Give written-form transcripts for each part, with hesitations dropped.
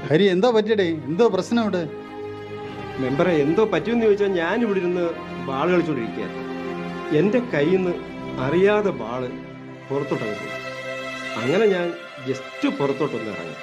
ഹരി എന്തോ പറ്റിയടേ? എന്തോ പ്രശ്നം ഇവിടെ? മെമ്പറെ എന്തോ പറ്റുമെന്ന് ചോദിച്ചാൽ ഞാൻ ഇവിടെ ഇരുന്ന് ബാൾ കളിച്ചുകൊണ്ടിരിക്കുക. എൻ്റെ കയ്യിൽ നിന്ന് അറിയാതെ ബാള് പുറത്തോട്ടിറങ്ങി. അങ്ങനെ ഞാൻ ജസ്റ്റ് പുറത്തോട്ടൊന്ന് ഇറങ്ങി.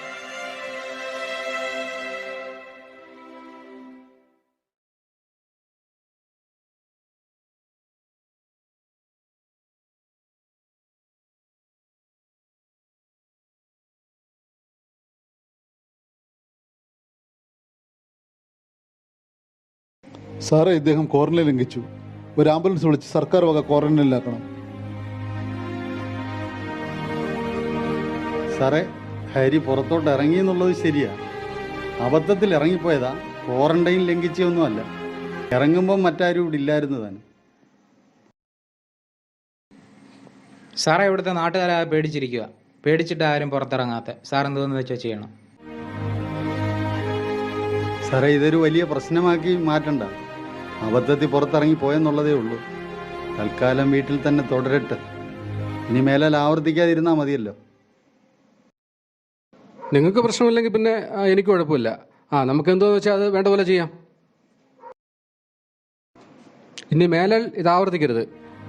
സാറേ, ഇദ്ദേഹം ക്വാറന്റൈൻ ലംഘിച്ചു. ഒരു ആംബുലൻസ് വിളിച്ച് സർക്കാർ വക ക്വാറന്റൈനിലാക്കണം. സാറേ, ഹരി പുറത്തോട്ട് ഇറങ്ങി എന്നുള്ളത് ശരിയാ. അബദ്ധത്തിൽ ഇറങ്ങിപ്പോയതാ, ക്വാറന്റൈൻ ലംഘിച്ചൊന്നുമല്ല. ഇറങ്ങുമ്പം മറ്റാരും ഇവിടെ ഇല്ലായിരുന്നു തന്നെ. സാറേ, ഇവിടുത്തെ നാട്ടുകാരെ പേടിച്ചിരിക്കുക. പേടിച്ചിട്ട് ആരും പുറത്തിറങ്ങാത്ത. സാർ എന്തോന്ന് വെച്ചാൽ ചെയ്യണം. സാറേ, ഇതൊരു വലിയ പ്രശ്നമാക്കി മാറ്റണ്ട. അബദ്ധത്തിൽ പുറത്തിറങ്ങി പോയെന്നുള്ളതേ ഉള്ളൂ. തൽക്കാലം വീട്ടിൽ തന്നെ തുടരട്ടെ. ഇനി മേലാൽ ആവർത്തിക്കാതിരുന്നാൽ മതിയല്ലോ. നിങ്ങൾക്ക് പ്രശ്നമില്ലെങ്കിൽ പിന്നെ എനിക്ക് കുഴപ്പമില്ല. നമുക്ക് എന്തോന്ന് വെച്ചാൽ അത് വേണ്ട പോലെ ചെയ്യാം. ഇനി മേലാൽ ഇത് ആവർത്തിക്കരുത്.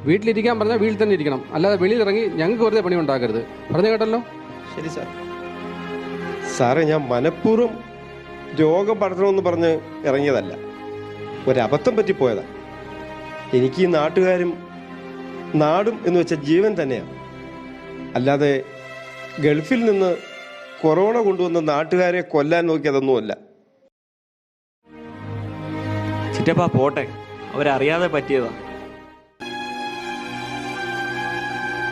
വീട്ടിലിരിക്കാൻ പറഞ്ഞാൽ വീട്ടിൽ തന്നെ ഇരിക്കണം. അല്ലാതെ വെളിയിലിറങ്ങി ഞങ്ങൾക്ക് വെറുതെ പണി ഉണ്ടാക്കരുത്. പറഞ്ഞു കേട്ടല്ലോ? ശരി സാർ. സാറേ, ഞാൻ മനഃപൂർവ്വം രോഗം പടർത്തണമെന്ന് പറഞ്ഞ് ഇറങ്ങിയതല്ല. ഒരബദ്ധം പറ്റിപ്പോയതാ. എനിക്ക് ഈ നാട്ടുകാരും നാടും എന്ന് വെച്ച ജീവൻ തന്നെയാണ്. അല്ലാതെ ഗൾഫിൽ നിന്ന് കൊറോണ കൊണ്ടുവന്ന നാട്ടുകാരെ കൊല്ലാൻ നോക്കിയതൊന്നുമല്ല. ചിറ്റപ്പാ പോട്ടെ, അവരറിയാതെ പറ്റിയതാ.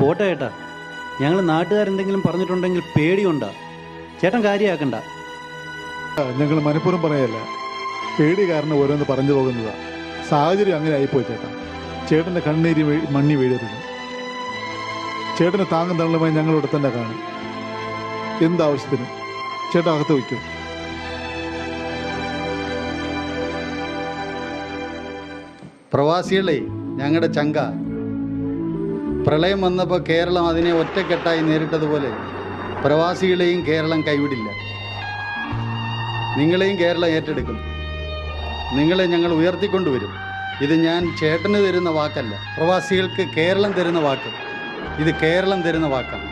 പോട്ടെ ചേട്ടാ, ഞങ്ങൾ നാട്ടുകാരെന്തെങ്കിലും പറഞ്ഞിട്ടുണ്ടെങ്കിൽ പേടിയുണ്ടാ. ചേട്ടൻ കാര്യമാക്കണ്ട. ഞങ്ങൾ മനഃപൂർവ്വം പറയല്ല, പേടി കാരണം ഓരോന്ന് പറഞ്ഞു പോകുന്നതാ. സാഹചര്യം അങ്ങനെ ആയിപ്പോയി ചേട്ടാ. ചേട്ടൻ്റെ കണ്ണീര് മണ്ണി വീഴരുത്. ചേട്ടന് താങ്ങും തള്ളുമായി ഞങ്ങളിവിടെ തന്നെ കാണും. എന്താവശ്യത്തിനും ചേട്ടൻ അകത്ത് വയ്ക്കും. പ്രവാസികളെ ഞങ്ങളുടെ ചങ്ക. പ്രളയം വന്നപ്പോൾ കേരളം അതിനെ ഒറ്റക്കെട്ടായി നേരിട്ടതുപോലെ പ്രവാസികളെയും കേരളം കൈവിടില്ല. നിങ്ങളെയും കേരളം ഏറ്റെടുക്കും. നിങ്ങളെ ഞങ്ങൾ ഉയർത്തിക്കൊണ്ടുവരും. ഇത് ഞാൻ ചേട്ടന് തരുന്ന വാക്കല്ല, പ്രവാസികൾക്ക് കേരളം തരുന്ന വാക്ക്. ഇത് കേരളം തരുന്ന വാക്കാണ്.